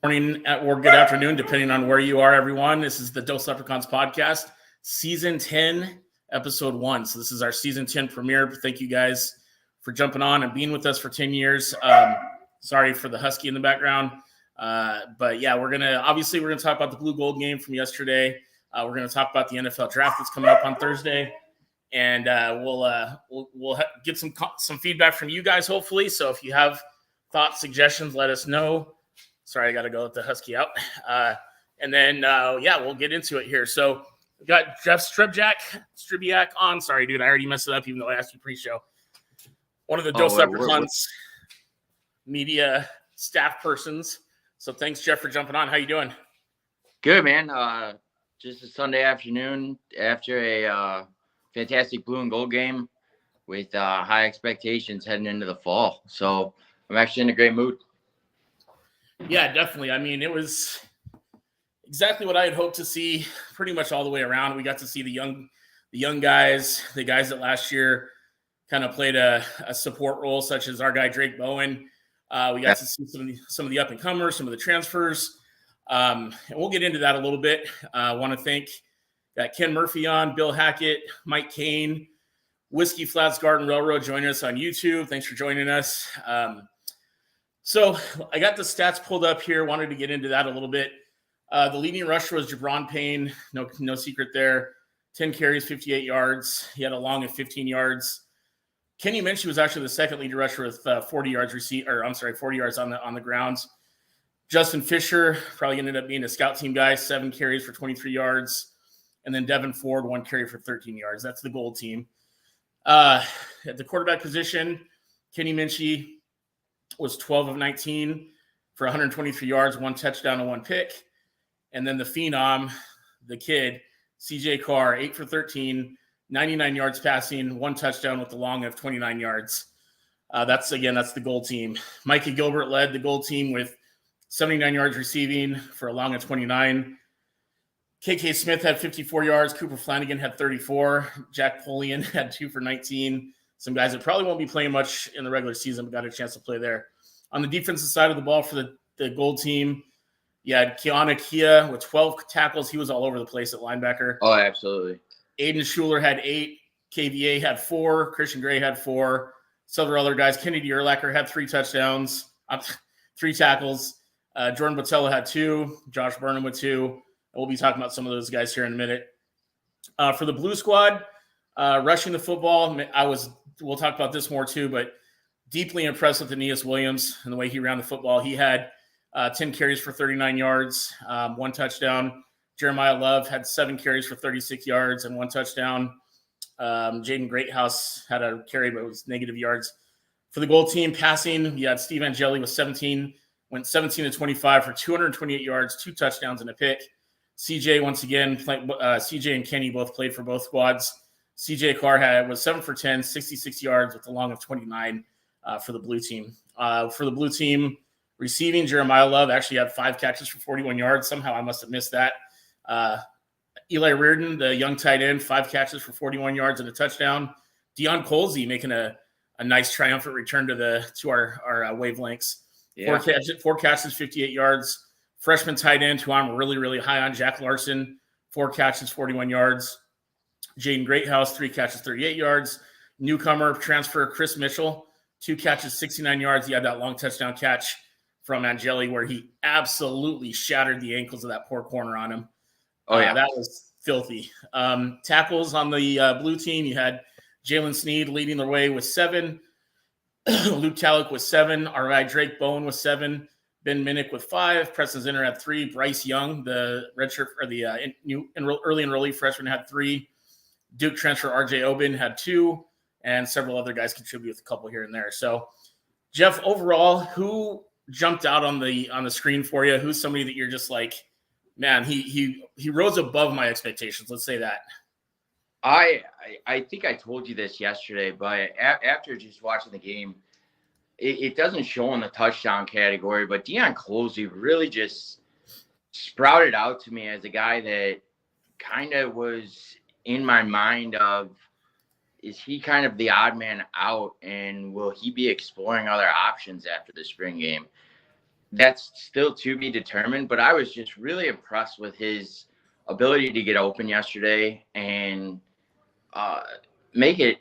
Morning or good afternoon, depending on where you are, everyone. This is the Dose Leprechauns podcast, season 10, episode 1. So this is our season 10 premiere. Thank you guys for jumping on and being with us for 10 years. Sorry for the husky in the background. But yeah, we're going to talk about the blue gold game from yesterday. We're going to talk about the NFL draft that's coming up on Thursday. And we'll get some feedback from you guys, hopefully. So if you have thoughts, suggestions, let us know. Sorry, I got to go let the husky out. And then, we'll get into it here. So we got Jeff Stribiak on. Sorry, dude, I already messed it up, even though I asked you pre-show. One of the Dose Leprechauns media staff persons. So thanks, Jeff, for jumping on. How you doing? Good, man. Just a Sunday afternoon after a fantastic blue and gold game with high expectations heading into the fall. So I'm actually in a great mood. Yeah, definitely. I mean, it was exactly what I had hoped to see pretty much all the way around. We got to see the young guys, the guys that last year kind of played a support role, such as our guy Drake Bowen. We got to see some of the up-and-comers, some of the transfers. And we'll get into that a little bit. I want to thank Ken Murphy on, Bill Hackett, Mike Kane, Whiskey Flats Garden Railroad joining us on YouTube. Thanks for joining us. So I got the stats pulled up here. Wanted to get into that a little bit. The leading rusher was Jabron Payne. No secret there. 10 carries, 58 yards. He had a long of 15 yards. Kenny Minchey was actually the second leading rusher with 40 yards on the grounds. Justin Fisher probably ended up being a scout team guy, 7 carries for 23 yards. And then Devin Ford, 1 carry for 13 yards. That's the gold team. At the quarterback position, Kenny Minchey was 12 of 19 for 123 yards, 1 touchdown and 1 pick. And then the phenom, the kid, CJ Carr, 8 for 13, 99 yards passing, 1 touchdown with the long of 29 yards. That's the gold team. Mikey Gilbert led the gold team with 79 yards receiving for a long of 29. KK Smith had 54 yards. Cooper Flanagan had 34. Jack Polian had 2 for 19. Some guys that probably won't be playing much in the regular season, but got a chance to play there. On the defensive side of the ball for the gold team, you had Keanu Kia with 12 tackles. He was all over the place at linebacker. Oh, absolutely. Aiden Schuler had 8. KVA had 4. Christian Gray had 4. Several other guys. Kennedy Urlacher had 3 touchdowns, 3 tackles. Jordan Botello had 2. Josh Burnham with 2. We'll be talking about some of those guys here in a minute. For the blue squad, rushing the football, we'll talk about this more too, but deeply impressed with Aeneas Williams and the way he ran the football. He had 10 carries for 39 yards, 1 touchdown. Jeremiah Love had 7 carries for 36 yards and 1 touchdown. Jaden Greathouse had a carry, but it was negative yards. For the gold team, passing, you had Steve Angeli with 17, went 17 to 25 for 228 yards, 2 touchdowns and a pick. CJ, once again, CJ and Kenny both played for both squads. CJ Carr was 7 for 10, 66 yards with a long of 29 for the blue team. For the blue team, receiving, Jeremiah Love actually had 5 catches for 41 yards. Somehow I must have missed that. Eli Reardon, the young tight end, 5 catches for 41 yards and a touchdown. Deion Colsey making a nice triumphant return to our wavelengths. Yeah. 4 catches, 58 yards. Freshman tight end, who I'm really, really high on, Jack Larson, 4 catches, 41 yards. Jaden Greathouse, 3 catches, 38 yards. Newcomer transfer Chris Mitchell, 2 catches, 69 yards. He had that long touchdown catch from Angeli where he absolutely shattered the ankles of that poor corner on him. Oh, yeah. That was filthy. Tackles on the blue team, you had Jalen Sneed leading the way with 7. Luke Talek with 7. Our guy Drake Bowen with 7. Ben Minnick with 5. Preston Zinner had 3. Bryce Young, the redshirt or the early enrollee freshman, had 3. Duke transfer RJ Obin had 2, and several other guys contributed with a couple here and there. So, Jeff, overall, who jumped out on the screen for you? Who's somebody that you're just like, man, he rose above my expectations? Let's say that. I think I told you this yesterday, but after just watching the game, it doesn't show in the touchdown category, but Deion Colsey really just sprouted out to me as a guy that kind of was in my mind of, is he kind of the odd man out, and will he be exploring other options after the spring game? that's still to be determined, but I was just really impressed with his ability to get open yesterday and uh, make it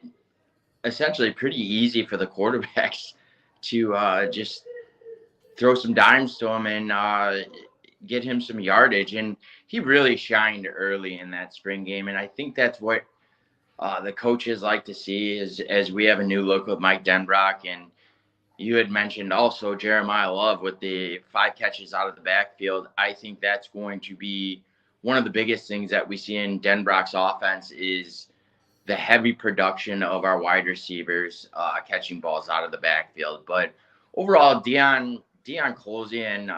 essentially pretty easy for the quarterbacks to just throw some dimes to him and get him some yardage. And he really shined early in that spring game. And I think that's what the coaches like to see is as we have a new look with Mike Denbrock. And you had mentioned also Jeremiah Love with the 5 catches out of the backfield. I think that's going to be one of the biggest things that we see in Denbrock's offense is the heavy production of our wide receivers catching balls out of the backfield. But overall, Deion Colzie and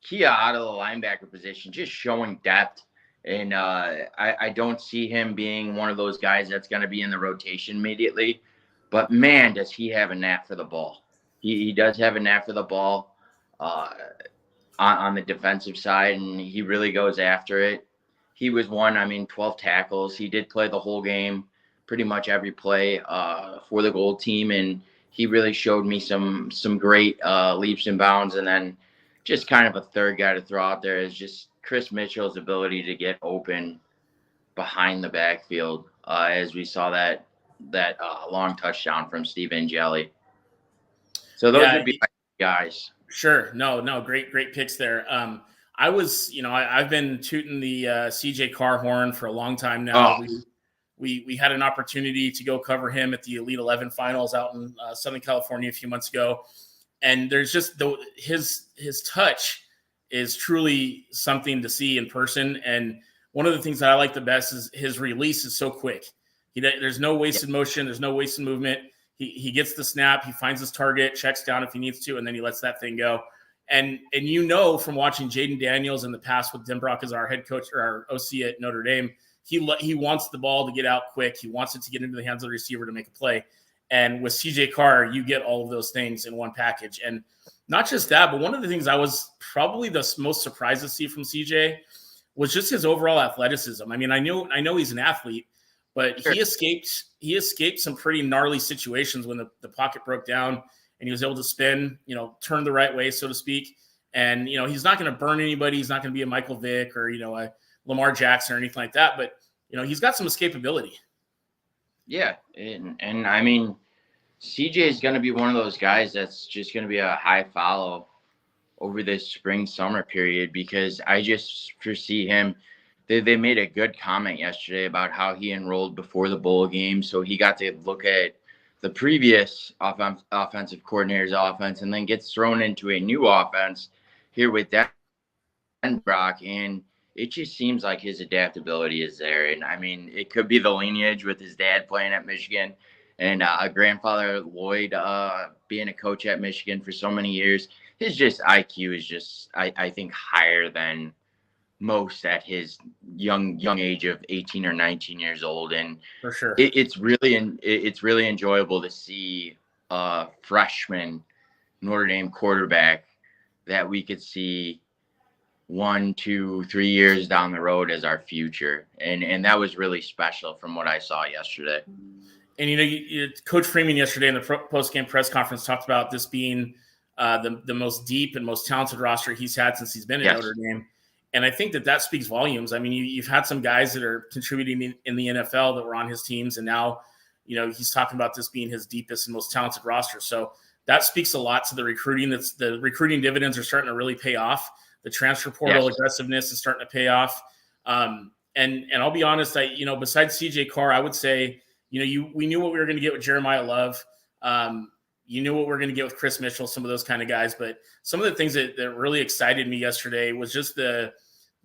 Kia out of the linebacker position, just showing depth. And I don't see him being one of those guys that's going to be in the rotation immediately. But, man, does he have a knack for the ball. He does have a knack for the ball on the defensive side, and he really goes after it. He was 12 tackles. He did play the whole game, pretty much every play for the gold team, and he really showed me some great leaps and bounds. And then just kind of a third guy to throw out there is just Chris Mitchell's ability to get open behind the backfield, as we saw that long touchdown from Steve Angeli. So those would be my guys. Sure. No, great picks there. I've been tooting the CJ Carr horn for a long time now. Oh. We had an opportunity to go cover him at the Elite 11 finals out in Southern California a few months ago. And there's just his touch is truly something to see in person. And one of the things that I like the best is his release is so quick. There's no wasted motion. There's no wasted movement. He gets the snap. He finds his target, checks down if he needs to, and then he lets that thing go. And from watching Jaden Daniels in the past with Denbrock as our head coach or our OC at Notre Dame, he wants the ball to get out quick. He wants it to get into the hands of the receiver to make a play. And with CJ Carr, you get all of those things in one package. And not just that, but one of the things I was probably the most surprised to see from CJ was just his overall athleticism. I mean, I know he's an athlete, but sure. He escaped some pretty gnarly situations when the pocket broke down and he was able to spin, turn the right way, so to speak. And, he's not going to burn anybody. He's not going to be a Michael Vick or, a Lamar Jackson or anything like that. But, he's got some escapability. Yeah. And I mean, CJ is going to be one of those guys that's just going to be a high follow over this summer period, because I just foresee him. They made a good comment yesterday about how he enrolled before the bowl game. So he got to look at the previous offensive coordinator's offense and then gets thrown into a new offense here with Denbrock. And it just seems like his adaptability is there. And I mean, it could be the lineage with his dad playing at Michigan and grandfather Lloyd being a coach at Michigan for so many years. His just IQ is just, I think, higher than most at his young age of 18 or 19 years old. And for sure, it's really enjoyable to see a freshman Notre Dame quarterback that we could see 1, 2, 3 years down the road as our future. And that was really special from what I saw yesterday. And, Coach Freeman yesterday in the post-game press conference talked about this being the most deep and most talented roster he's had since he's been at Notre Dame. And I think that speaks volumes. I mean, you've had some guys that are contributing in the NFL that were on his teams. And now, he's talking about this being his deepest and most talented roster. So that speaks a lot to the recruiting. The recruiting dividends are starting to really pay off. The transfer portal aggressiveness is starting to pay off. And I'll be honest, besides CJ Carr, I would say, we knew what we were going to get with Jeremiah Love. You knew what we're going to get with Chris Mitchell, some of those kind of guys. But some of the things that really excited me yesterday was just the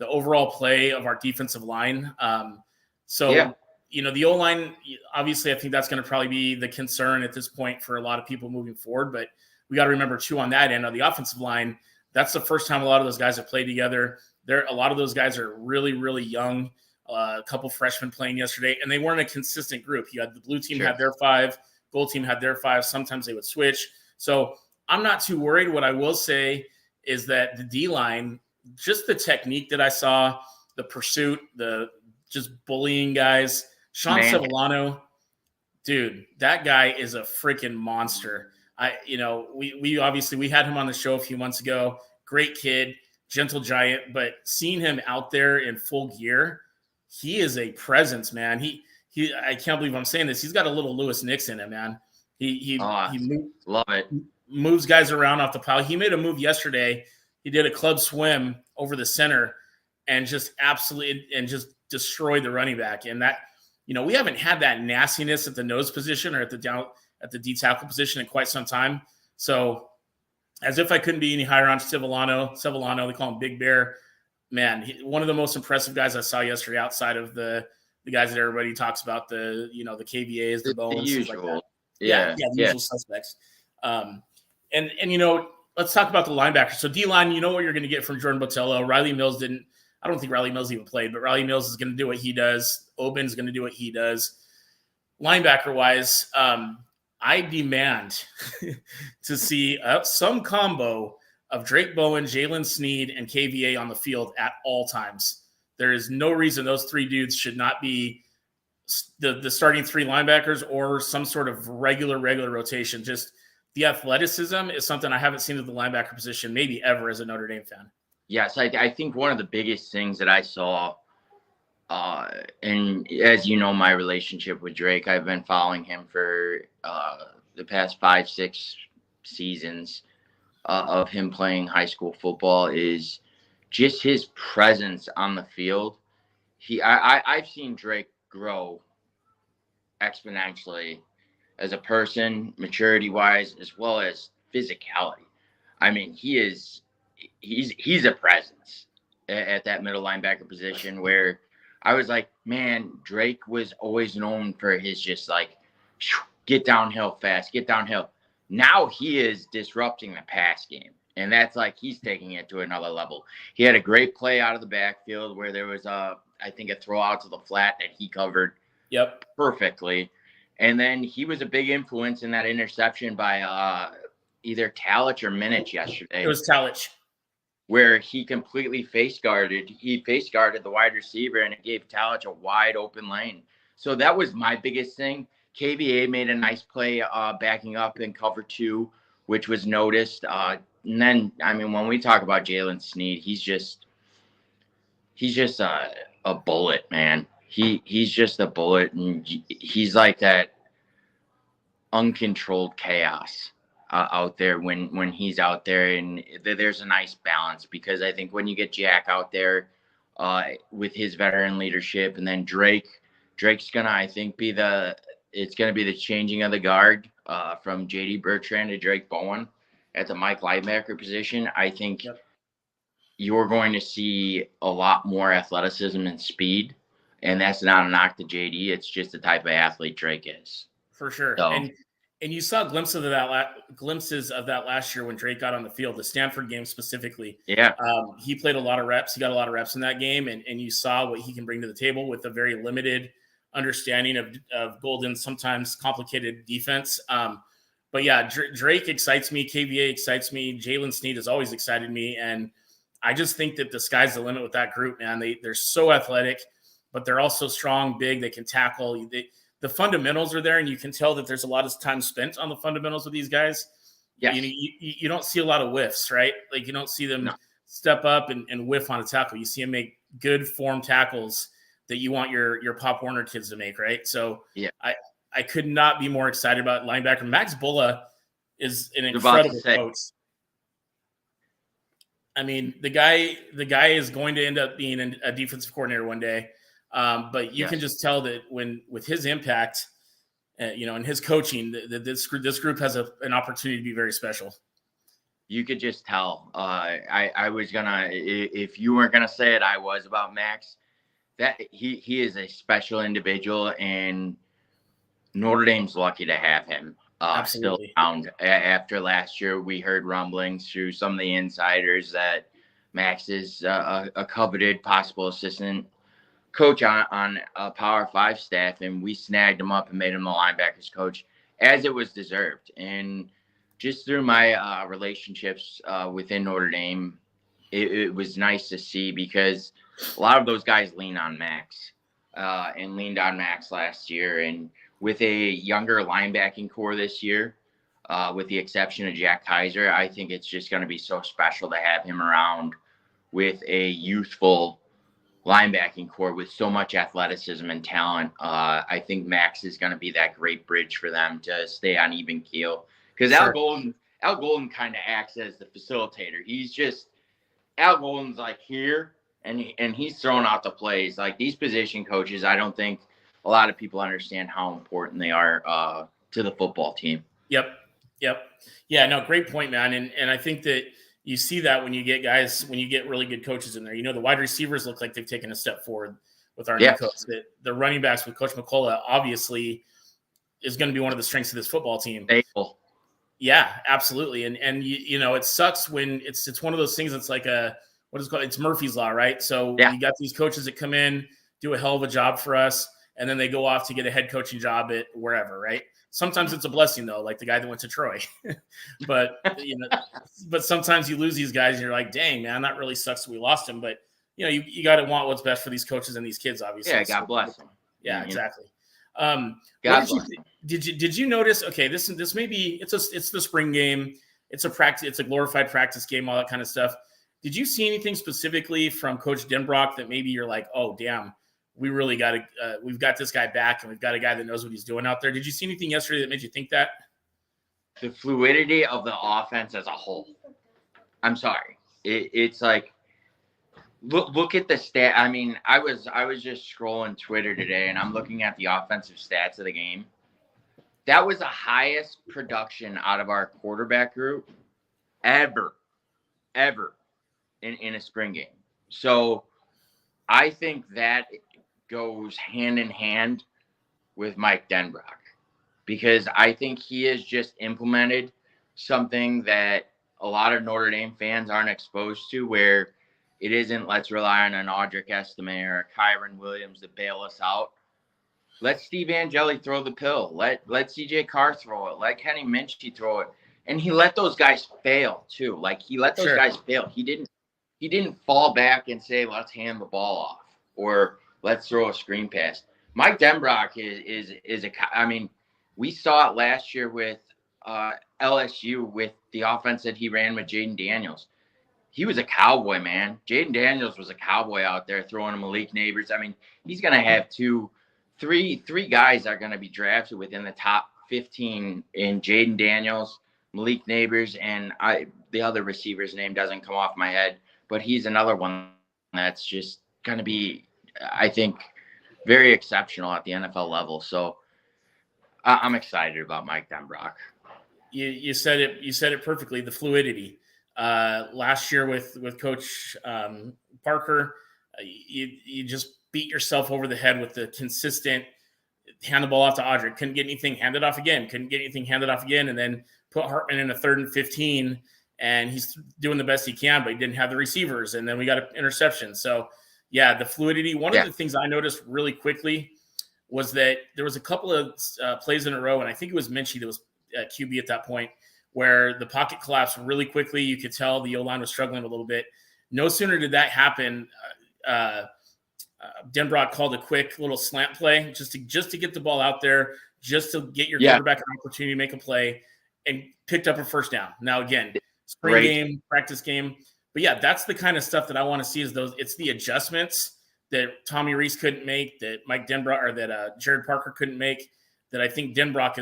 overall play of our defensive line. The O-line, obviously, I think that's going to probably be the concern at this point for a lot of people moving forward. But we got to remember, too, on that end, on the offensive line, that's the first time a lot of those guys have played together. A lot of those guys are really, really young. A couple freshmen playing yesterday, and they weren't a consistent group. You had the blue team had their 5. Gold team had their 5. Sometimes they would switch. So I'm not too worried. What I will say is that the D-line, just the technique that I saw, the pursuit, the just bullying guys. Sean Sevillano, dude, that guy is a freaking monster. we obviously we had him on the show a few months ago. Great kid, gentle giant, but seeing him out there in full gear, he is a presence, man. I can't believe I'm saying this. He's got a little Lewis Nix in him, man. He love it. Moves guys around off the pile. He made a move yesterday. He did a club swim over the center and just destroyed the running back. And that, we haven't had that nastiness at the nose position or at the D tackle position in quite some time. So as if I couldn't be any higher on Sevillano, they call him Big Bear. Man, one of the most impressive guys I saw yesterday outside of the guys that everybody talks about, the KVAs, the Bowens, the usual. Like that. The usual suspects. And let's talk about the linebackers. So D-line, you know what you're going to get from Jordan Botelho. Riley Mills I don't think Riley Mills even played, but Riley Mills is going to do what he does. Oben's going to do what he does. Linebacker-wise, I demand to see some combo of Drake Bowen, Jalen Sneed, and KVA on the field at all times. There is no reason those three dudes should not be the starting three linebackers or some sort of regular rotation. Just the athleticism is something I haven't seen at the linebacker position maybe ever as a Notre Dame fan. Yes, I think one of the biggest things that I saw, and as you know, my relationship with Drake, I've been following him for the past 5-6 seasons of him playing high school football, is just his presence on the field. I've seen Drake grow exponentially as a person, maturity-wise, as well as physicality. I mean, he's a presence at that middle linebacker position, where I was like, man, Drake was always known for his just like get downhill fast, get downhill. Now he is disrupting the pass game, and that's like he's taking it to another level. He had a great play out of the backfield where there was I think a throw out to the flat that he covered perfectly. And then he was a big influence in that interception by either Talich or Minich yesterday. It was Talich. Where he completely face guarded the wide receiver, and it gave Talich a wide open lane. So that was my biggest thing. KVA made a nice play backing up in cover 2, which was noticed. And then, I mean, when we talk about Jalen Sneed, he's just a bullet, man. He's just a bullet, and he's like that uncontrolled chaos out there when he's out there, and there's a nice balance, because I think when you get Jack out there with his veteran leadership, and then Drake's gonna, I think, it's gonna be the changing of the guard from JD Bertrand to Drake Bowen at the Mike linebacker position. I think you're going to see a lot more athleticism and speed, and that's not a knock to JD. It's just the type of athlete Drake is. For sure. So, and you saw glimpses of that last year when Drake got on the field, the Stanford game specifically. Yeah. He played a lot of reps. He got a lot of reps in that game, and you saw what he can bring to the table with a very limited understanding of Golden's sometimes complicated defense. But yeah, Drake excites me. KVA excites me. Jalen Sneed has always excited me. And I just think that the sky's the limit with that group, man. They're so athletic, but they're also strong, big. They can tackle. The fundamentals are there, and you can tell that there's a lot of time spent on the fundamentals with these guys. Yeah, you don't see a lot of whiffs, right? Like you don't see them step up and whiff on a tackle. You see them make good form tackles that you want your Pop Warner kids to make, right? So yeah, I could not be more excited about linebacker. Max Bulla is an incredible coach. I mean, the guy is going to end up being a defensive coordinator one day. But you can just tell that with his impact, and his coaching, this group has an opportunity to be very special. You could just tell. I was gonna, if you weren't gonna say it, I was about Max. That he is a special individual, and Notre Dame's lucky to have him still around. After last year, we heard rumblings through some of the insiders that Max is a coveted possible assistant coach on a Power 5 staff, and we snagged him up and made him the linebackers coach, as it was deserved. And just through my relationships within Notre Dame, it was nice to see, because a lot of those guys lean on Max and leaned on Max last year. And with a younger linebacking core this year, with the exception of Jack Kaiser. I think it's just going to be so special to have him around with a youthful linebacking core with so much athleticism and talent. I think Max is going to be that great bridge for them to stay on even keel. Because Sure. Al Golden kind of acts as the facilitator. Al Golden's like here, and he's throwing out the plays. Like these position coaches, I don't think a lot of people understand how important they are to the football team. Yep. Yeah, no, great point, man. And I think that you see that when you get really good coaches in there. The wide receivers look like they've taken a step forward with our new coach. That the running backs with Coach McCullough obviously is going to be one of the strengths of this football team. Faithful. Yeah, absolutely. And it sucks when it's one of those things that's like what is it called? It's Murphy's Law, right? So you got these coaches that come in, do a hell of a job for us, and then they go off to get a head coaching job at wherever, right? Sometimes it's a blessing though, like the guy that went to Troy. but but sometimes you lose these guys and you're like, dang, man, that really sucks that we lost him. But you got to want what's best for these coaches and these kids, obviously. Yeah, God bless them. Yeah, exactly. Did you notice? Okay, this may be it's the spring game. It's a practice. It's a glorified practice game. All that kind of stuff. Did you see anything specifically from Coach Denbrock that maybe you're like, oh damn, we really got to we've got this guy back and we've got a guy that knows what he's doing out there? Did you see anything yesterday that made you think that? The fluidity of the offense as a whole. I'm sorry, it's like. Look at the stat. I mean, I was just scrolling Twitter today, and I'm looking at the offensive stats of the game. That was the highest production out of our quarterback group ever in a spring game. So I think that goes hand in hand with Mike Denbrock, because I think he has just implemented something that a lot of Notre Dame fans aren't exposed to, where it isn't let's rely on an Audric Estime or a Kyron Williams to bail us out. Let Steve Angeli throw the pill. Let CJ Carr throw it. Let Kenny Minchey throw it. And he let those guys fail too. Like he let those guys fail. He didn't fall back and say, let's hand the ball off or let's throw a screen pass. Mike Denbrock I mean, we saw it last year with LSU with the offense that he ran with Jaden Daniels. He was a cowboy, man. Jaden Daniels was a cowboy out there throwing to Malik Neighbors. I mean, he's going to have three guys that are going to be drafted within the top 15 in Jaden Daniels, Malik Neighbors, and the other receiver's name doesn't come off my head, but he's another one that's just going to be, I think, very exceptional at the NFL level. So I'm excited about Mike Denbrock. You said it perfectly. The fluidity. Last year with Coach Parker, you just beat yourself over the head with the consistent hand the ball off to Audric. Couldn't get anything handed off again. And then put Hartman in a 3rd and 15, and he's doing the best he can, but he didn't have the receivers. And then we got an interception. So yeah, the fluidity. One of the things I noticed really quickly was that there was a couple of plays in a row, and I think it was Minchey that was QB at that point, where the pocket collapsed really quickly. You could tell the O-line was struggling a little bit. No sooner did that happen, Denbrock called a quick little slant play just to get the ball out there, just to get your quarterback an opportunity to make a play, and picked up a first down. Now, again, spring game, practice game. But yeah, that's the kind of stuff that I want to see it's the adjustments that Tommy Rees couldn't make, that Mike Denbrock or that Jared Parker couldn't make, that I think Denbrock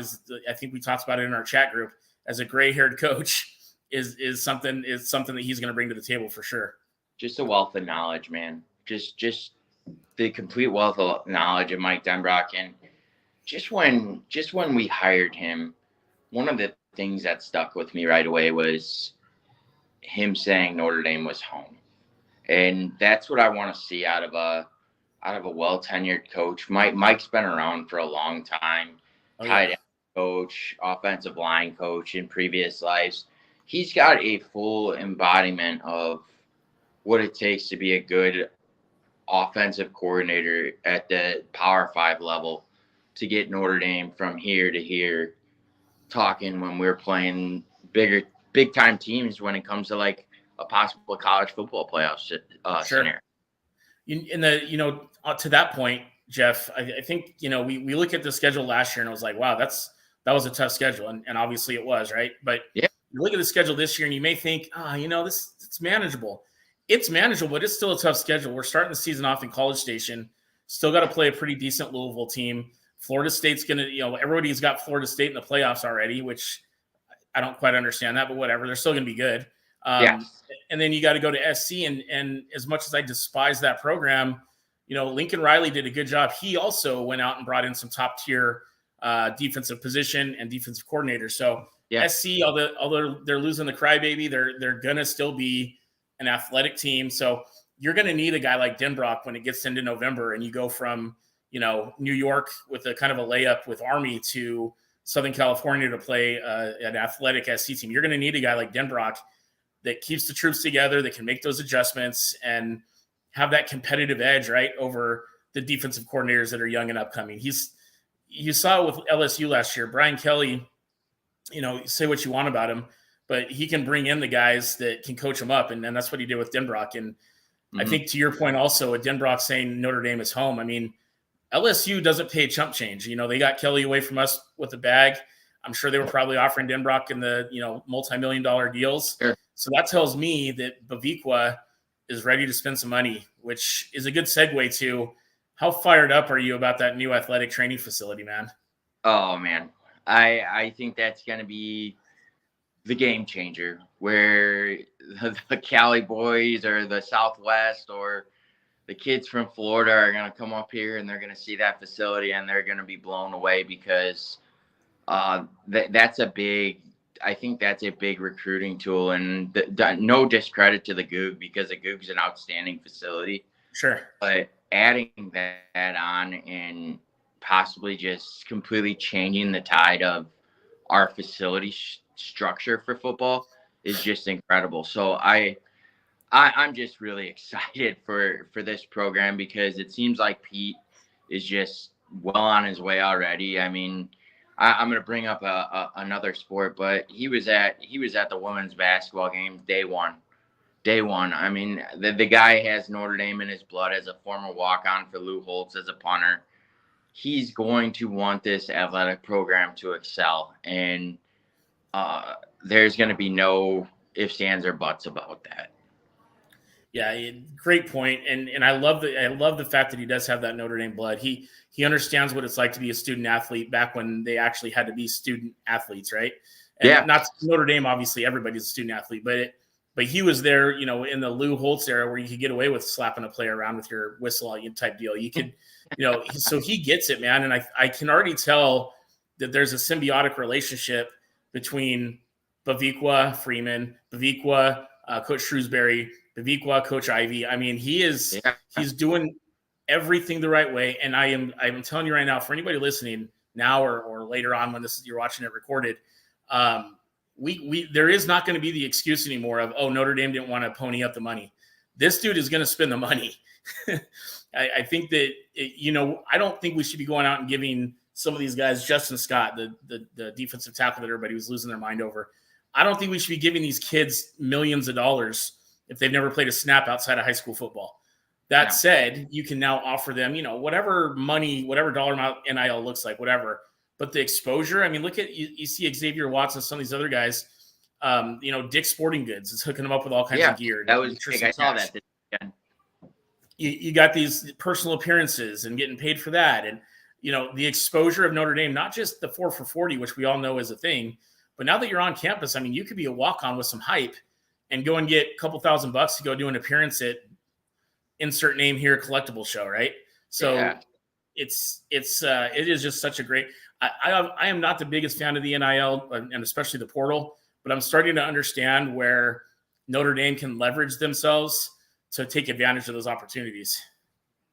I think we talked about it in our chat group, as a gray-haired coach is something that he's going to bring to the table for sure. Just a wealth of knowledge, man. Just the complete wealth of knowledge of Mike Denbrock. And just when we hired him, one of the things that stuck with me right away was him saying Notre Dame was home. And that's what I want to see out of a well-tenured coach. Mike's been around for a long time. Tight end coach, offensive line coach in previous lives. He's got a full embodiment of what it takes to be a good offensive coordinator at the Power 5 level to get Notre Dame from here to here, talking when we're playing big time teams when it comes to like a possible college football playoff scenario. To that point, Jeff, I think, we look at the schedule last year and I was like, wow, that's that was a tough schedule, and obviously it was, right? But Yeah. you look at the schedule this year, and you may think, this it's manageable. It's manageable, but it's still a tough schedule. We're starting the season off in College Station. Still got to play a pretty decent Louisville team. Florida State's going to, everybody's got Florida State in the playoffs already, which I don't quite understand that, but whatever. They're still going to be good. Yes. And then you got to go to SC, and as much as I despise that program, Lincoln Riley did a good job. He also went out and brought in some top tier defensive position and defensive coordinators. So SC, although they're losing the crybaby, they're gonna still be an athletic team. So you're gonna need a guy like Denbrock when it gets into November, and you go from New York with a kind of a layup with Army to Southern California to play an athletic SC team. You're gonna need a guy like Denbrock that keeps the troops together, that can make those adjustments and have that competitive edge, right, over the defensive coordinators that are young and upcoming. You saw it with LSU last year. Brian Kelly, say what you want about him, but he can bring in the guys that can coach him up, and that's what he did with Denbrock. And I think to your point also, with Denbrock saying Notre Dame is home, I mean, LSU doesn't pay chump change. They got Kelly away from us with a bag. I'm sure they were probably offering Denbrock in the multi-million-dollar deals. Sure. So that tells me that Bavikwa is ready to spend some money, which is a good segue to how fired up are you about that new athletic training facility, man? Oh, man. I think that's going to be the game changer, where the Cali boys or the Southwest or the kids from Florida are going to come up here and they're going to see that facility and they're going to be blown away, because that's a big recruiting tool. And no discredit to the Goog, because the Goog's an outstanding facility. Sure. But adding that on and possibly just completely changing the tide of our facility structure for football is just incredible. So I'm just really excited for this program, because it seems like Pete is just well on his way already. I mean, I'm going to bring up another sport, but he was at the women's basketball game day one. I mean, the guy has Notre Dame in his blood as a former walk-on for Lou Holtz as a punter. He's going to want this athletic program to excel, and there's going to be no ifs, ands, or buts about that. Yeah, great point. And I love the fact that he does have that Notre Dame blood. He understands what it's like to be a student athlete back when they actually had to be student athletes, right? And not Notre Dame, obviously, everybody's a student athlete, but he was there, in the Lou Holtz era where you could get away with slapping a player around with your whistle type deal. You could, so he gets it, man. And I can already tell that there's a symbiotic relationship between Bavikwa, Freeman, Bavikwa, Coach Shrewsbury, Bavikwa, Coach Ivey. I mean, he's doing everything the right way. And I'm telling you right now, for anybody listening now or later on when you're watching it recorded, there is not going to be the excuse anymore of, Notre Dame didn't want to pony up the money. This dude is going to spend the money. I think that, I don't think we should be going out and giving some of these guys, Justin Scott, the defensive tackle that everybody was losing their mind over. I don't think we should be giving these kids millions of dollars if they've never played a snap outside of high school football. That said, you can now offer them, whatever money, whatever dollar amount NIL looks like, whatever. But the exposure, I mean, look at you see Xavier Watson, some of these other guys, Dick's Sporting Goods is hooking them up with all kinds of gear. That was big. I saw that this weekend. You got these personal appearances and getting paid for that. And, the exposure of Notre Dame, not just the 4 for 40, which we all know is a thing, but now that you're on campus, I mean, you could be a walk-on with some hype and go and get a couple $1,000 to go do an appearance at insert name here collectible show, right? So it is just such a great. I am not the biggest fan of the NIL and especially the portal, but I'm starting to understand where Notre Dame can leverage themselves to take advantage of those opportunities.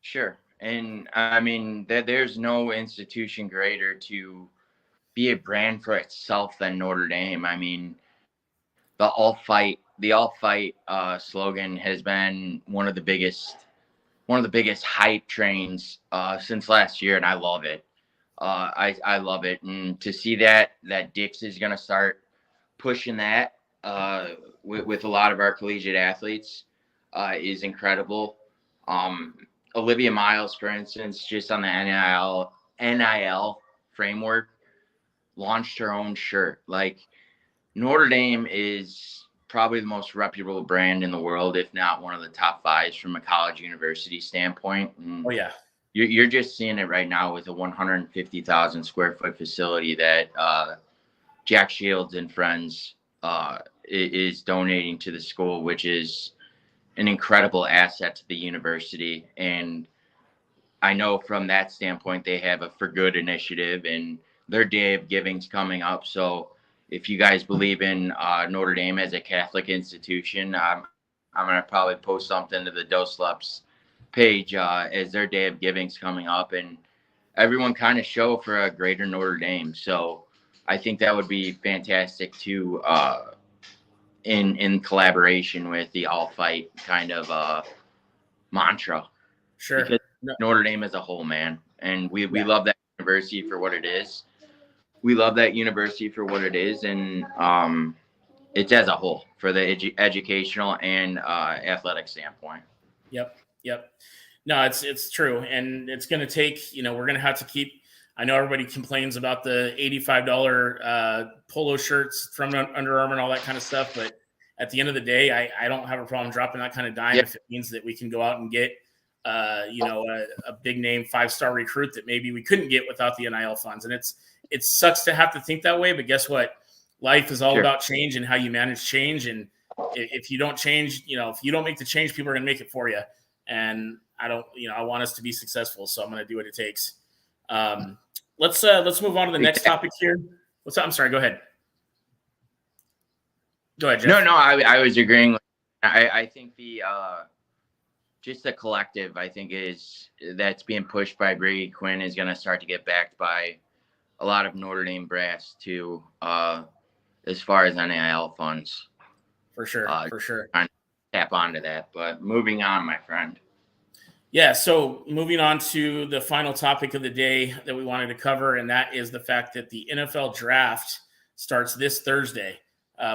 Sure. And I mean, there's no institution greater to be a brand for itself than Notre Dame. I mean, the all fight slogan has been one of the biggest hype trains since last year, and I love it. I love it, and to see that Dick's is going to start pushing that with a lot of our collegiate athletes is incredible. Olivia Miles, for instance, just on the NIL framework, launched her own shirt. Like, Notre Dame is probably the most reputable brand in the world, if not one of the top 5s from a college university standpoint. And Oh yeah. you're just seeing it right now with a 150,000 square foot facility that Jack Shields and friends is donating to the school, which is an incredible asset to the university. And I know from that standpoint, they have a For Good initiative and their Day of Giving's coming up. So if you guys believe in Notre Dame as a Catholic institution, I'm going to probably post something to the Dosleps page as their Day of Giving's coming up, and everyone kind of show for a greater Notre Dame. So I think that would be fantastic too, in collaboration with the All Fight kind of mantra. Sure. Because Notre Dame as a whole, man. And we love that university for what it is. We love that university for what it is, and it's as a whole for the educational and athletic standpoint. Yep. No, it's true. And it's going to take, we're going to have to keep, I know everybody complains about the $85 polo shirts from Under Armour and all that kind of stuff. But at the end of the day, I don't have a problem dropping that kind of dime if it means that we can go out and get, a big name 5-star recruit that maybe we couldn't get without the NIL funds. And it sucks to have to think that way, but guess what? Life is all about change and how you manage change. And if you don't change, if you don't make the change, people are going to make it for you. And I want us to be successful. So I'm going to do what it takes. Let's move on to the next topic here. What's up? I'm sorry. Go ahead. Go ahead, Jeff. No, I was agreeing. I think just the collective, I think that's being pushed by Brady Quinn is going to start to get backed by a lot of Notre Dame brass too, as far as NIL funds. For sure. Tap onto that, but moving on, my friend. Yeah, so moving on to the final topic of the day that we wanted to cover, and that is the fact that the NFL draft starts this Thursday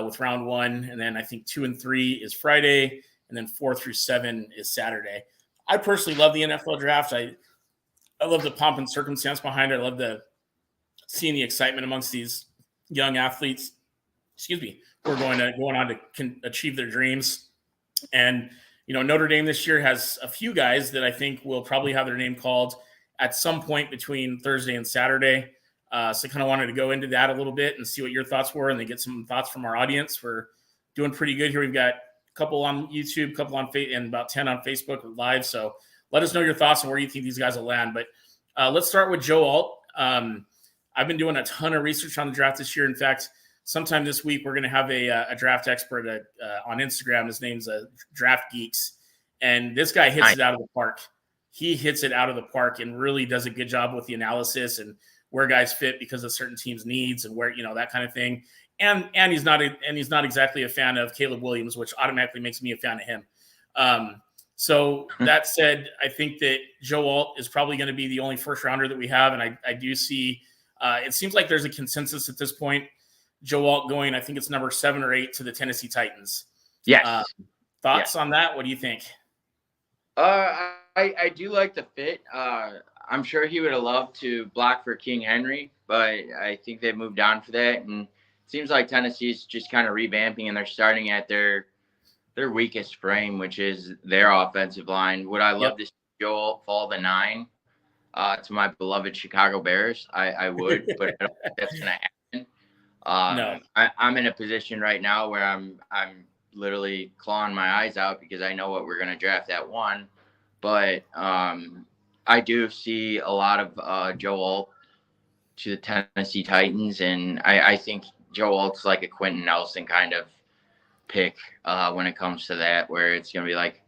with round 1, and then I think 2 and 3 is Friday, and then 4 through 7 is Saturday. I personally love the NFL draft. I love the pomp and circumstance behind it. I love seeing the excitement amongst these young athletes, who are going on to achieve their dreams. And, Notre Dame this year has a few guys that I think will probably have their name called at some point between Thursday and Saturday. So I kind of wanted to go into that a little bit and see what your thoughts were and then get some thoughts from our audience. We're doing pretty good here. We've got a couple on YouTube, a couple on Facebook, and about 10 on Facebook live. So let us know your thoughts on where you think these guys will land. But let's start with Joe Alt. I've been doing a ton of research on the draft this year. In fact, sometime this week, we're going to have a draft expert on Instagram. His name's Draft Geeks. And this guy hits it out of the park. He hits it out of the park and really does a good job with the analysis and where guys fit because of certain teams' needs and where, that kind of thing. And he's not exactly a fan of Caleb Williams, which automatically makes me a fan of him. So that said, I think that Joe Alt is probably going to be the only first rounder that we have. And I do see it seems like there's a consensus at this point. Joe Alt going, I think it's number 7 or 8 to the Tennessee Titans. Yes. Thoughts on that? What do you think? I do like the fit. I'm sure he would have loved to block for King Henry, but I think they moved on for that. And it seems like Tennessee's just kind of revamping, and they're starting at their weakest frame, which is their offensive line. Would I love to see Joe Alt fall to 9 to my beloved Chicago Bears? I would, but I don't think that's going to happen. No. I'm in a position right now where I'm literally clawing my eyes out because I know what we're going to draft at 1. But I do see a lot of Joe Alt to the Tennessee Titans, and I think Joe Alt's like a Quentin Nelson kind of pick when it comes to that, where it's going to be like,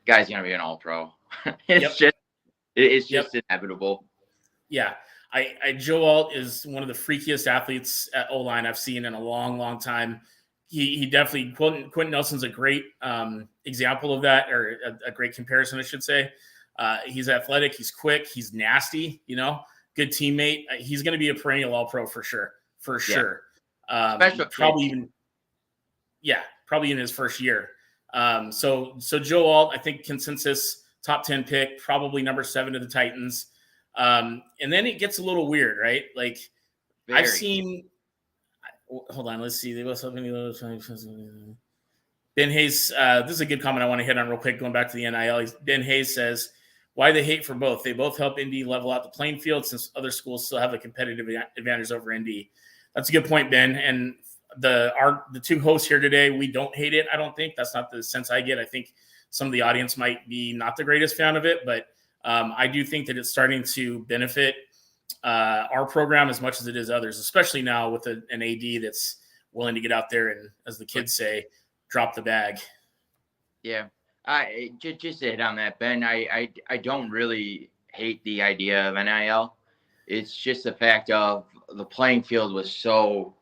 guy's going to be an All-Pro. It's just inevitable. Yeah. Joe Alt is one of the freakiest athletes at O-line I've seen in a long, long time. He definitely, Quentin Nelson's a great example of that, or a great comparison, I should say. He's athletic, he's quick, he's nasty, good teammate. He's going to be a perennial All-Pro for sure. Probably in his first year. So Joe Alt, I think consensus top 10 pick, probably number 7 to the Titans. And then it gets a little weird, right? Like I've seen. Hold on, let's see. They both have any little. Ben Hayes. This is a good comment I want to hit on real quick. Going back to the NIL, Ben Hayes says, "Why the hate for both? They both help Indy level out the playing field since other schools still have a competitive advantage over Indy." That's a good point, Ben. And the two hosts here today, we don't hate it. I don't think that's not the sense I get. I think some of the audience might be not the greatest fan of it, but I do think that it's starting to benefit our program as much as it is others, especially now with an AD that's willing to get out there and, as the kids say, drop the bag. Yeah, I just to hit on that, Ben. I don't really hate the idea of NIL. It's just the fact of the playing field was so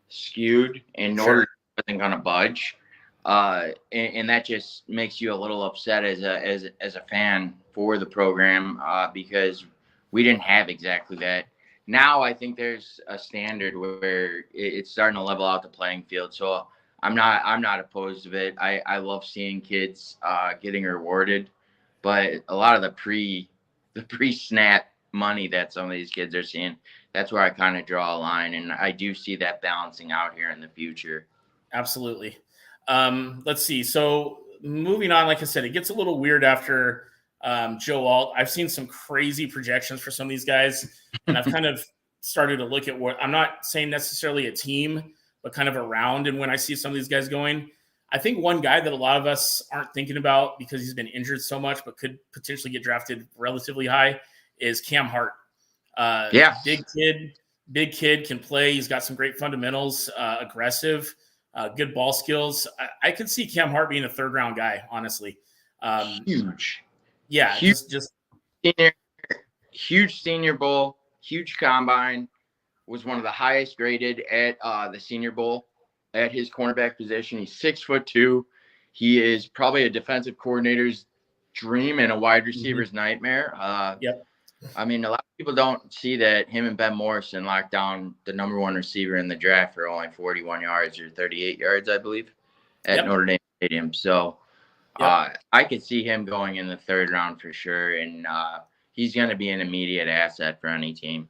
skewed, and Notre Dame wasn't going to budge, and that just makes you a little upset as a fan for the program because we didn't have exactly that. Now I think there's a standard where it's starting to level out the playing field. So I'm not opposed to it. I love seeing kids getting rewarded, but a lot of the pre-snap money that some of these kids are seeing, that's where I kind of draw a line, and I do see that balancing out here in the future. Absolutely. Let's see. So moving on, like I said, it gets a little weird after Joe Alt. I've seen some crazy projections for some of these guys, and I've kind of started to look at what I'm not saying necessarily a team, but kind of around. And when I see some of these guys going, I think one guy that a lot of us aren't thinking about because he's been injured so much, but could potentially get drafted relatively high, is Cam Hart. Big kid, can play. He's got some great fundamentals, aggressive, good ball skills. I could see Cam Hart being a third-round guy, honestly. Huge. Yeah, huge, just huge Senior Bowl, huge combine. Was one of the highest graded at the Senior Bowl at his cornerback position. He's 6'2". He is probably a defensive coordinator's dream and a wide receiver's nightmare. Yep. I mean, a lot of people don't see that him and Ben Morrison locked down the number one receiver in the draft for only 41 yards or 38 yards, I believe, at Notre Dame Stadium. So I could see him going in the third round for sure, and he's going to be an immediate asset for any team.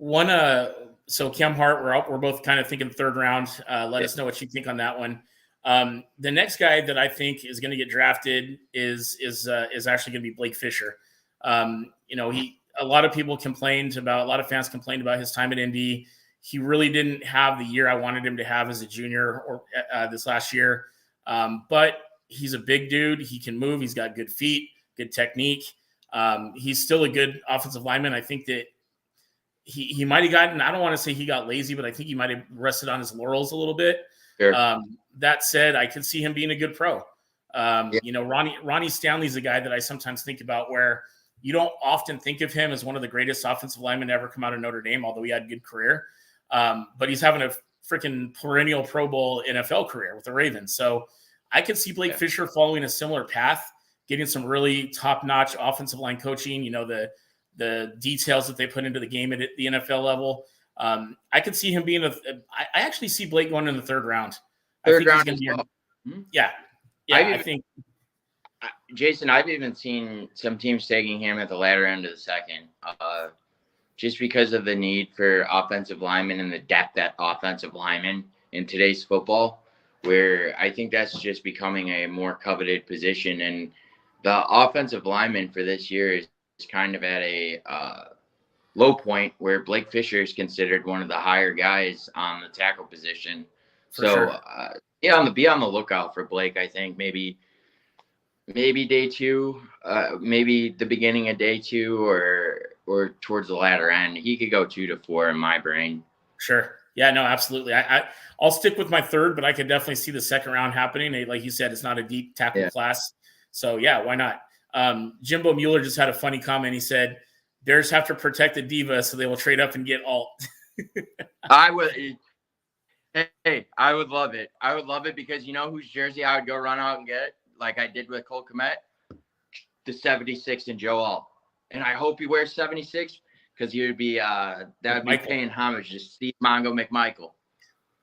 So Cam Hart, we're both kind of thinking third round. Let us know what you think on that one. The next guy that I think is going to get drafted is actually going to be Blake Fisher. A lot of fans complained about his time at Indy. He really didn't have the year I wanted him to have as a junior or this last year. But he's a big dude. He can move. He's got good feet, good technique. He's still a good offensive lineman. I think that he might have gotten, I don't want to say he got lazy, but I think he might have rested on his laurels a little bit. Sure. That said, I could see him being a good pro. Ronnie Stanley's a guy that I sometimes think about where you don't often think of him as one of the greatest offensive linemen to ever come out of Notre Dame, although he had a good career. But he's having a freaking perennial Pro Bowl NFL career with the Ravens. So I could see Blake Fisher following a similar path, getting some really top-notch offensive line coaching, the details that they put into the game at the NFL level. I could see him being I actually see Blake going in the third round. I think Jason, I've even seen some teams taking him at the latter end of the second, just because of the need for offensive linemen and the depth at offensive linemen in today's football, where I think that's just becoming a more coveted position. And the offensive lineman for this year is kind of at a low point where Blake Fisher is considered one of the higher guys on the tackle position. Be on the lookout for Blake. I think maybe day two, maybe the beginning of day two, or towards the latter end. He could go 2 to 4 in my brain. Sure. Yeah, no, absolutely. I'll stick with my third, but I could definitely see the second round happening. Like you said, it's not a deep tackle class. So yeah, why not? Jimbo Mueller just had a funny comment. He said, Bears have to protect the diva, so they will trade up and get Alt. I would love it. I would love it because you know whose jersey I would go run out and get, like I did with Cole Kmet? The 76 and Joe Alt. And I hope he wears 76 because he would be paying homage to Steve Mongo McMichael.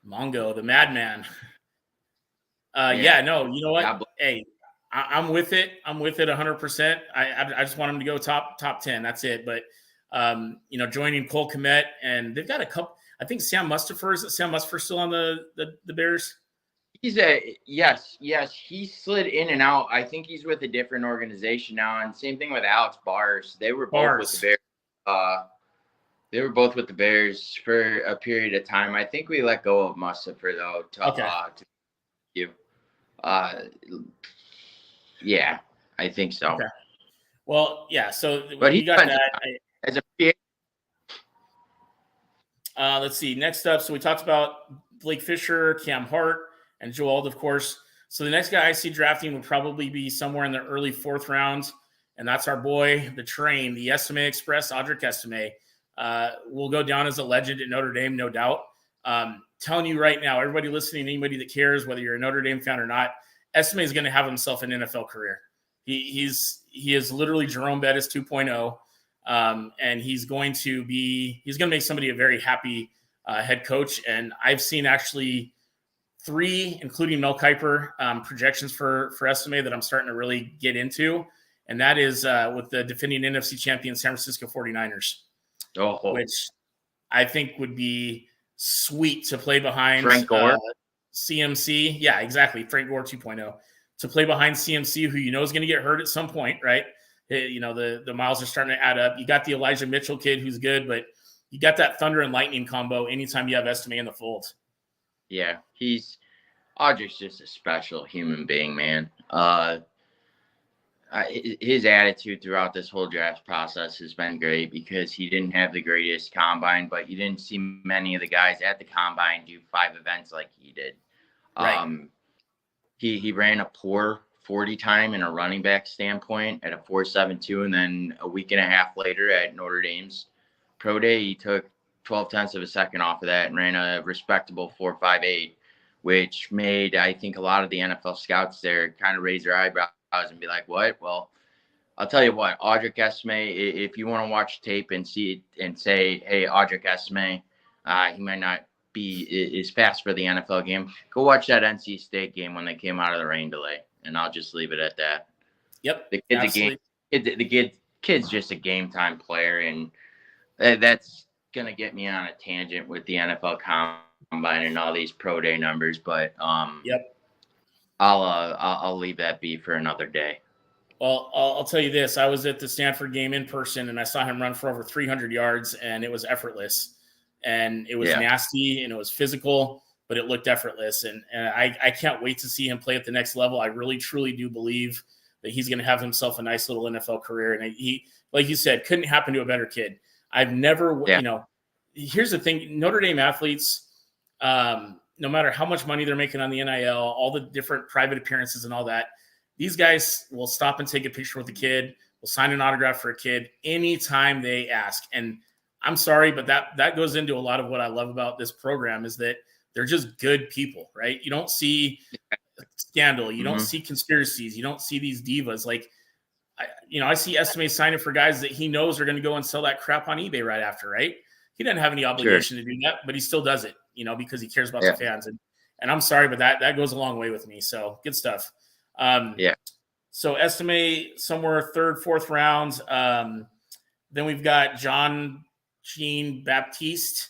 Mongo, the madman. You know what? Hey, I'm with it. I'm with it 100%. I just want him to go top 10. That's it. But Joining Cole Kmet, and they've got a couple. I think Sam Mustipher, is it Sam Mustipher still on the Bears? Yes. He slid in and out. I think he's with a different organization now. And same thing with Alex Bars. They were both with the Bears. They were both with the Bears for a period of time. I think we let go of Mustipher though. Yeah, I think so. Okay. Well, yeah. So, but he got that as a. Let's see. Next up, so we talked about Blake Fisher, Cam Hart, and Joe Alt, of course. So the next guy I see drafting would probably be somewhere in the early 4th round, and that's our boy, the train, the Estime Express, Audric Estime. Will go down as a legend at Notre Dame, no doubt. Telling you right now, everybody listening, anybody that cares, whether you're a Notre Dame fan or not, Estime is going to have himself an NFL career. He is literally Jerome Bettis 2.0. And he's going to make somebody a very happy head coach. And I've seen actually 3, including Mel Kiper, projections for Estime that I'm starting to really get into. And that is with the defending NFC champion San Francisco 49ers, which I think would be sweet to play behind Frank Gore. CMC. Yeah, exactly. Frank Gore 2.0 to play behind CMC, who is going to get hurt at some point, right? The miles are starting to add up. You got the Elijah Mitchell kid who's good, but you got that thunder and lightning combo anytime you have Estime in the fold. Yeah, Audric's just a special human being, man. His attitude throughout this whole draft process has been great because he didn't have the greatest combine, but you didn't see many of the guys at the combine do 5 events like he did. Right. He ran a poor 40 time in a running back standpoint at a 4.72, and then a week and a half later at Notre Dame's pro day, he took 0.12 of a second off of that and ran a respectable 4.58, which made, I think, a lot of the NFL scouts there kind of raise their eyebrows and be like, what? Well, I'll tell you what, Audric Estime, if you want to watch tape and see it and say, hey, Audric Estime, he might not be as fast for the NFL game, go watch that NC State game when they came out of the rain delay. And I'll just leave it at that. Yep. The kid's just a game time player, and that's gonna get me on a tangent with the NFL Combine and all these pro day numbers. But yep. I'll leave that be for another day. Well, I'll tell you this: I was at the Stanford game in person, and I saw him run for over 300 yards, and it was effortless, and it was nasty, and it was physical. But it looked effortless, and I can't wait to see him play at the next level. I really, truly do believe that he's going to have himself a nice little NFL career. And he, like you said, couldn't happen to a better kid. I've never, here's the thing, Notre Dame athletes, no matter how much money they're making on the NIL, all the different private appearances and all that, these guys will stop and take a picture with a kid, will sign an autograph for a kid anytime they ask. And I'm sorry, but that goes into a lot of what I love about this program is that they're just good people, right? You don't see scandal. You don't see conspiracies. You don't see these divas. Like, I see Estime signing for guys that he knows are going to go and sell that crap on eBay right after, right? He doesn't have any obligation to do that, but he still does it, because he cares about the fans. And I'm sorry, but that goes a long way with me. So good stuff. So Estime somewhere 3rd, 4th round. Then we've got Jean Baptiste,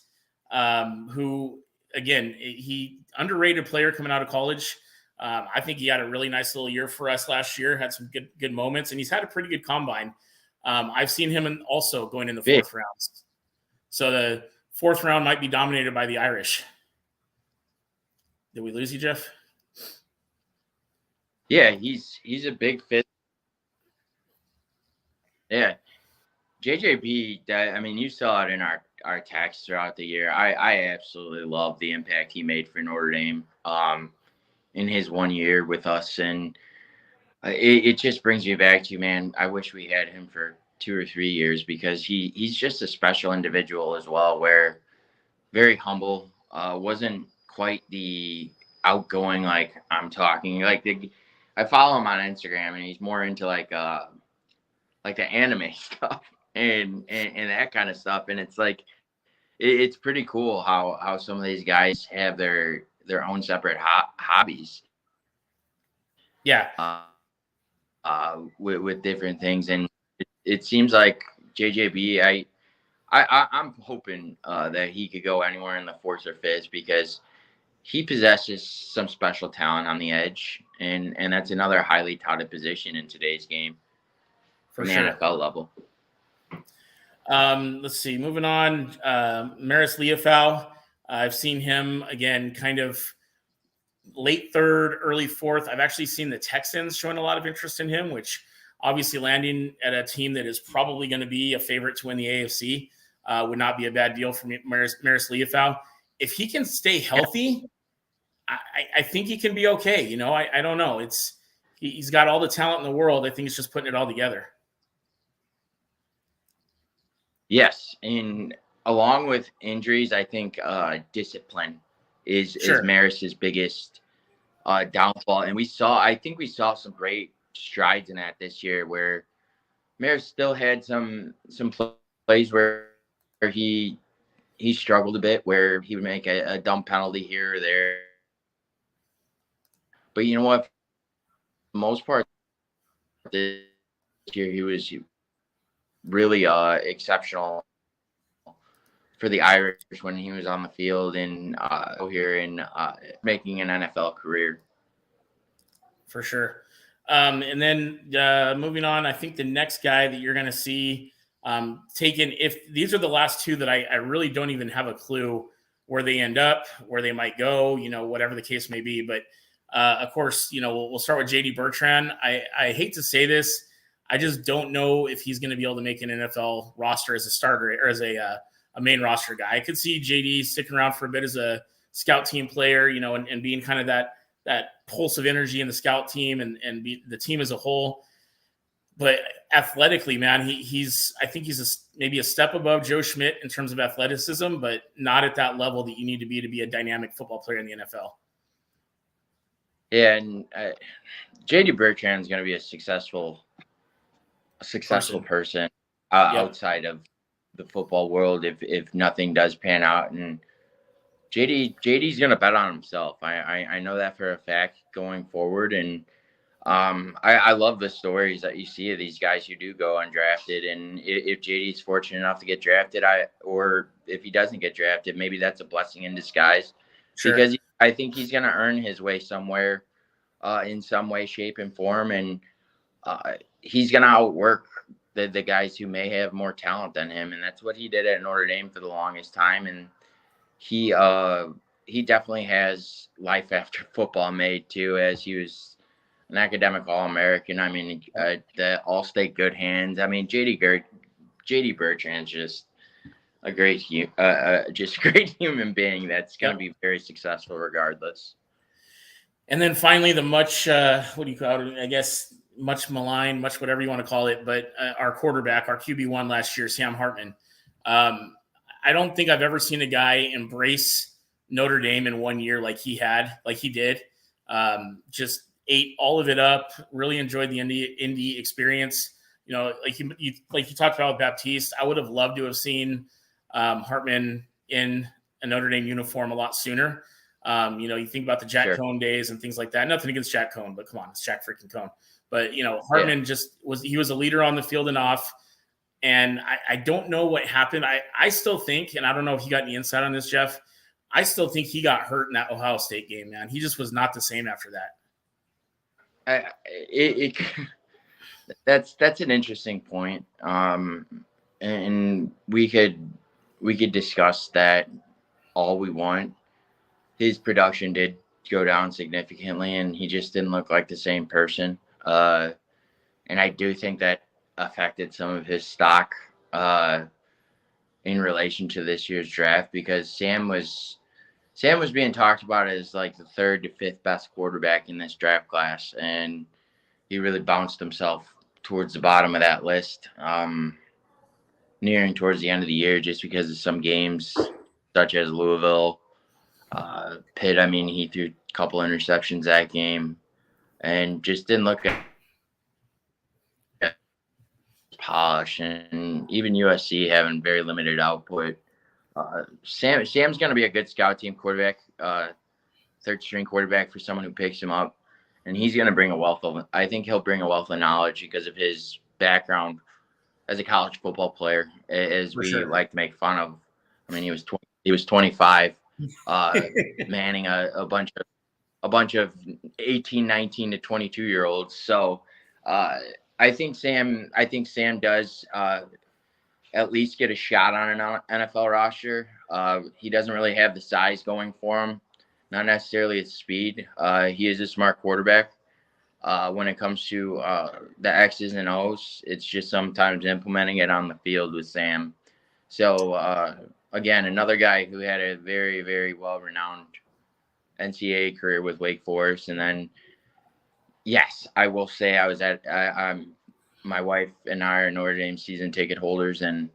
who, again, he underrated player coming out of college. I think he had a really nice little year for us last year, had some good moments, and he's had a pretty good combine. I've seen him also going in the 4th round. So the 4th round might be dominated by the Irish. Did we lose you, Jeff? Yeah, he's a big fit. Yeah. JJB, you saw it in our text throughout the year. I absolutely love the impact he made for Notre Dame in his 1 year with us. And it just brings me back to, man, I wish we had him for 2 or 3 years because he's just a special individual as well, where very humble, wasn't quite the outgoing, like I'm talking. I follow him on Instagram, and he's more into like the anime stuff and that kind of stuff. And it's like, it's pretty cool how some of these guys have their own separate hobbies. Yeah. With different things. And it seems like JJB, I'm hoping that he could go anywhere in the fourth or fifth because he possesses some special talent on the edge, and that's another highly touted position in today's game For from the sure. NFL level. Let's see. Moving on. Maris Leofau. I've seen him again, kind of late third, early fourth. I've actually seen the Texans showing a lot of interest in him, which obviously landing at a team that is probably going to be a favorite to win the AFC would not be a bad deal for Maris Leofau. If he can stay healthy, I think he can be okay. You know, I don't know. He's got all the talent in the world. I think it's just putting it all together. Yes, and along with injuries, I think discipline is Maris's biggest downfall. And I think we saw some great strides in that this year, where Maris still had some plays where he struggled a bit, where he would make a dumb penalty here or there. But you know what? For the most part, this year he was really exceptional for the Irish when he was on the field and here in making an NFL career. For sure. And then moving on, I think the next guy that you're going to see taken, if these are the last two that I really don't even have a clue where they end up, where they might go, you know, whatever the case may be. But of course, you know, we'll start with JD Bertrand. I hate to say this. I just don't know if he's going to be able to make an NFL roster as a starter or as a main roster guy. I could see JD sticking around for a bit as a scout team player, you know, and being kind of that pulse of energy in the scout team and be the team as a whole. But athletically, man, I think he's maybe a step above Joe Schmidt in terms of athleticism, but not at that level that you need to be a dynamic football player in the NFL. Yeah, and JD Bertrand is going to be a successful person outside of the football world if nothing does pan out. And JD's going to bet on himself. I know that for a fact going forward. And I love the stories that you see of these guys who do go undrafted. And if JD's fortunate enough to get drafted, or if he doesn't get drafted, maybe that's a blessing in disguise. Sure. Because I think he's going to earn his way somewhere in some way, shape, and form. And he's going to outwork the guys who may have more talent than him. And that's what he did at Notre Dame for the longest time. And he definitely has life after football made too, as he was an academic All-American. I mean, the All-State good hands. I mean, JD Bertrand's just a great human being that's going to be very successful regardless. And then finally, the much what do you call it? I guess much maligned, much whatever you want to call it, but our quarterback, our QB1 last year, Sam Hartman. I don't think I've ever seen a guy embrace Notre Dame in 1 year like he did. Just ate all of it up. Really enjoyed the Indy experience. You know, like you talked about with Baptiste. I would have loved to have seen Hartman in a Notre Dame uniform a lot sooner. You know, you think about the Jack Cohn days and things like that. Nothing against Jack Cohn, but come on, it's Jack freaking Cohn. But, you know, Hartman he was a leader on the field and off. And I don't know what happened. I still think, and I don't know if you got any insight on this, Jeff, I still think he got hurt in that Ohio State game, man. He just was not the same after that. That's an interesting point. And we could discuss that all we want. His production did go down significantly, and he just didn't look like the same person. And I do think that affected some of his stock in relation to this year's draft, because Sam was being talked about as like the third to fifth best quarterback in this draft class, and he really bounced himself towards the bottom of that list nearing towards the end of the year, just because of some games such as Louisville, Pitt. I mean, he threw a couple interceptions that game and just didn't look at polish, and even USC having very limited output. Sam's going to be a good scout team quarterback, third string quarterback for someone who picks him up, and he's going to bring I think he'll bring a wealth of knowledge because of his background as a college football player, as For we sure. like to make fun of. I mean, he was 25, manning a bunch of 18, 19 to 22-year-olds. So I think Sam does at least get a shot on an NFL roster. He doesn't really have the size going for him, not necessarily his speed. He is a smart quarterback. When it comes to the X's and O's, it's just sometimes implementing it on the field with Sam. So again, another guy who had a very, very well-renowned NCAA career with Wake Forest, and then yes, I will say I'm my wife and I are Notre Dame season ticket holders, and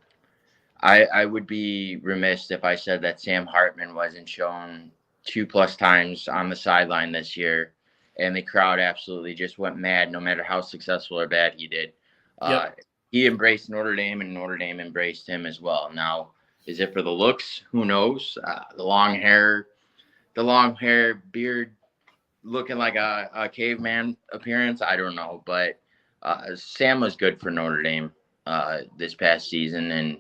I would be remiss if I said that Sam Hartman wasn't shown 2+ times on the sideline this year, and the crowd absolutely just went mad no matter how successful or bad he did. Yep. He embraced Notre Dame, and Notre Dame embraced him as well. Now, is it for the looks? Who knows? The long hair, beard, looking like a caveman appearance. I don't know, but Sam was good for Notre Dame this past season, and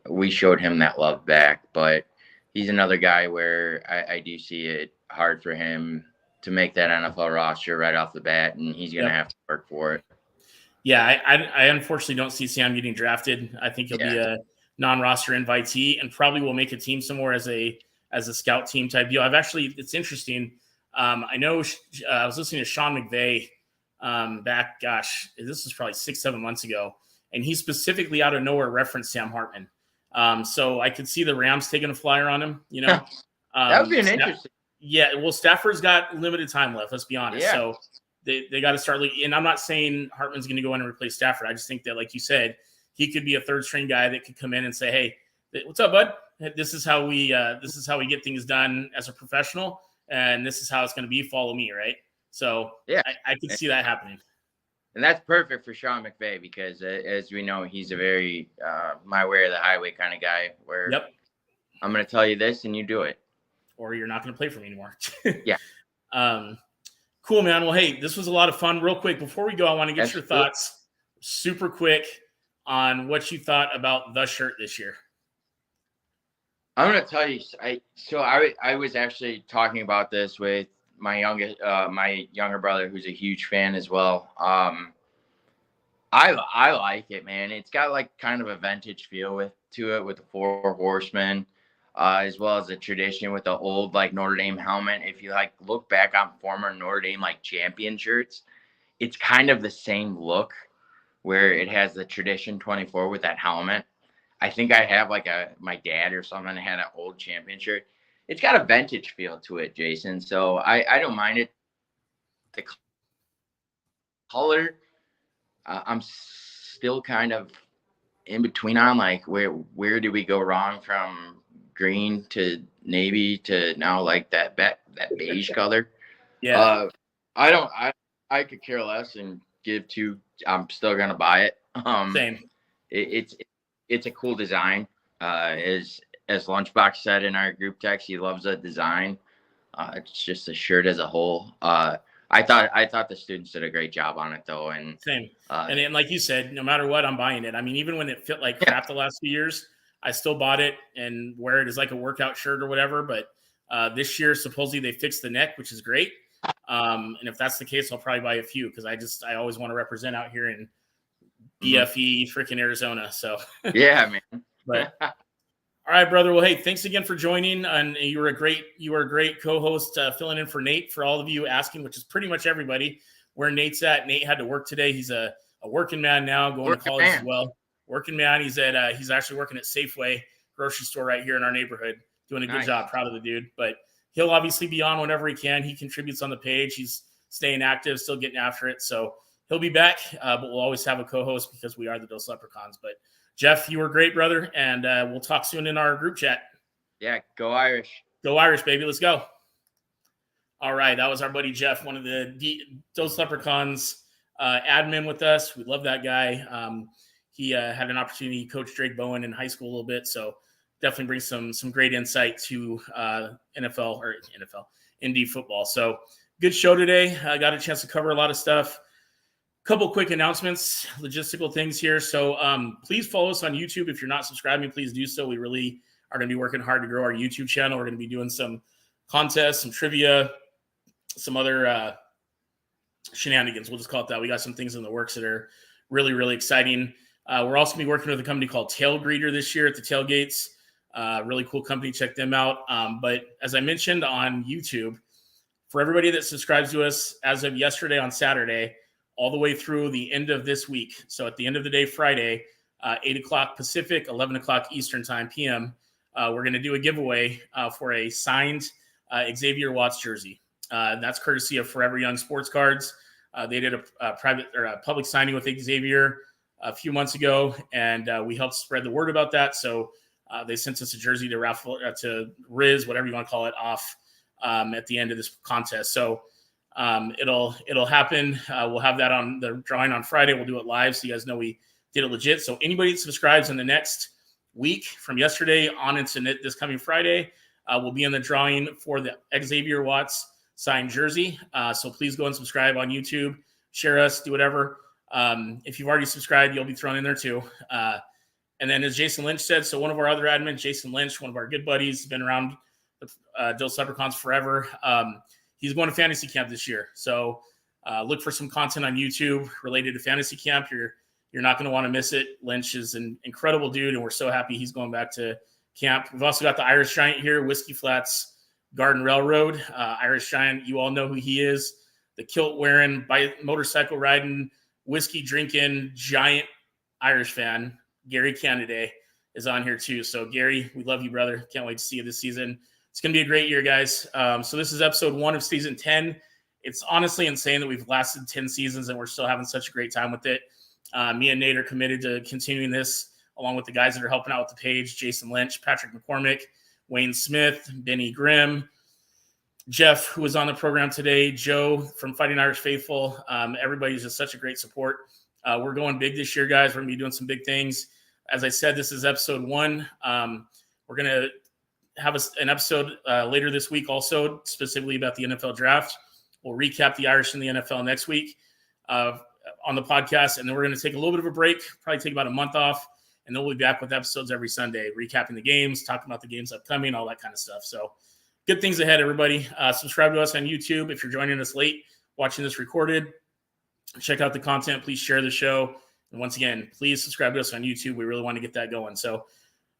we showed him that love back. But he's another guy where I do see it hard for him to make that NFL roster right off the bat, and he's going to have to work for it. Yeah, I unfortunately don't see Sam getting drafted. I think he'll be a non-roster invitee and probably will make a team somewhere as a scout team type deal. It's interesting. I know I was listening to Sean McVay back, this was probably 6-7 months ago, and he specifically out of nowhere referenced Sam Hartman. So I could see the Rams taking a flyer on him, That would be an interesting. Yeah, well, Stafford's got limited time left, let's be honest. Yeah. So they got to start and I'm not saying Hartman's going to go in and replace Stafford. I just think that, like you said, he could be a third string guy that could come in and say, hey, what's up, bud? This is how we get things done as a professional, and this is how it's going to be. Follow me, right? So yeah, I could see that happening. And that's perfect for Sean McVay because, as we know, he's a very my way or the highway kind of guy where I'm going to tell you this and you do it. Or you're not going to play for me anymore. Yeah. Cool, man. Well, hey, this was a lot of fun. Real quick, before we go, I want to get your thoughts super quick on what you thought about the shirt this year. I'm going to tell you, I was actually talking about this with my younger brother, who's a huge fan as well. I like it, man. It's got like kind of a vintage feel to it with the Four Horsemen, as well as a tradition with the old like Notre Dame helmet. If you like look back on former Notre Dame like champion shirts, it's kind of the same look where it has the tradition 24 with that helmet. I think I have like my dad or something had an old champion shirt. It's got a vintage feel to it, Jason. So I don't mind it. The color, I'm still kind of in between on like where do we go wrong from green to navy to now like that beige color. Yeah. I could care less and give two. I'm still gonna buy it. Same. It's a cool design. As Lunchbox said in our group text, he loves the design. It's just the shirt as a whole. I thought the students did a great job on it though. And same. And like you said, no matter what, I'm buying it. I mean, even when it fit like crap the last few years, I still bought it and wear it as like a workout shirt or whatever. But this year, supposedly they fixed the neck, which is great. And if that's the case, I'll probably buy a few because I always want to represent out here in BFE freaking Arizona. So yeah, man. But all right, brother. Well, hey, thanks again for joining. And you were a great co-host filling in for Nate. For all of you asking, which is pretty much everybody, where Nate's at. Nate had to work today. He's a working man now, going to college as well. Working man. He's actually working at Safeway grocery store right here in our neighborhood, doing a good job. Proud of the dude. But he'll obviously be on whenever he can. He contributes on the page. He's staying active, still getting after it. So he'll be back, but we'll always have a co-host because we are the Dos Leprechauns. But Jeff, you were great, brother, and we'll talk soon in our group chat. Yeah, go Irish. Go Irish, baby. Let's go. All right, that was our buddy Jeff, one of the Dos Leprechauns admin with us. We love that guy. He had an opportunity to coach Drake Bowen in high school a little bit, so definitely brings some great insight to NFL Indy football. So good show today. I got a chance to cover a lot of stuff. couple quick announcements, logistical things here. So please follow us on YouTube. If you're not subscribing, please do so. We really are going to be working hard to grow our YouTube channel. We're going to be doing some contests, some trivia, some other shenanigans. We'll just call it that. We got some things in the works that are really, really exciting. We're also going to be working with a company called Tail Greeter this year at the tailgates. Really cool company. Check them out. But as I mentioned on YouTube, for everybody that subscribes to us as of yesterday on Saturday, all the way through the end of this week. So at the end of the day, Friday, 8 o'clock Pacific, 11 o'clock Eastern time, PM, we're going to do a giveaway for a signed Xavier Watts jersey. That's courtesy of Forever Young Sports Cards. They did a private or a public signing with Xavier a few months ago, and we helped spread the word about that. So they sent us a jersey to raffle, to Riz, whatever you want to call it, off at the end of this contest. So it'll happen. We'll have that on the drawing on Friday. We'll do it live so you guys know we did it legit. So anybody that subscribes in the next week from yesterday on into this coming Friday will be in the drawing for the Xavier Watts signed jersey. So please go and subscribe on YouTube, share us, do whatever. If you've already subscribed, you'll be thrown in there too. And then as Jason Lynch said, so one of our other admins, Jason Lynch, one of our good buddies, been around Dos Leprechauns forever. He's going to fantasy camp this year. So look for some content on YouTube related to fantasy camp. You're not going to want to miss it. Lynch is an incredible dude, and we're so happy he's going back to camp. We've also got the Irish Giant here, Whiskey Flats Garden Railroad. Irish Giant, you all know who he is. The kilt wearing, motorcycle riding, whiskey drinking, giant Irish fan. Gary Canada is on here too. So Gary, we love you, brother. Can't wait to see you this season. It's going to be a great year, guys. So this is episode 1 of season 10. It's honestly insane that we've lasted 10 seasons and we're still having such a great time with it. Me and Nate are committed to continuing this along with the guys that are helping out with the page, Jason Lynch, Patrick McCormick, Wayne Smith, Benny Grimm, Jeff, who was on the program today, Joe from Fighting Irish Faithful. Everybody's just such a great support. We're going big this year, guys. We're going to be doing some big things. As I said, this is episode 1. We're going to have an episode later this week also specifically about the NFL draft. We'll recap the Irish in the NFL next week on the podcast, and then we're going to take a little bit of a break, probably take about a month off, and then we'll be back with episodes every Sunday, recapping the games, talking about the games upcoming, all that kind of stuff. So good things ahead, everybody. Subscribe to us on YouTube. If you're joining us late, watching this recorded, check out the content. Please share the show. And once again, please subscribe to us on YouTube. We really want to get that going. So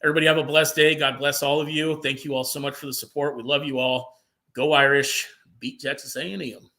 everybody have a blessed day. God bless all of you. Thank you all so much for the support. We love you all. Go Irish. Beat Texas A&M.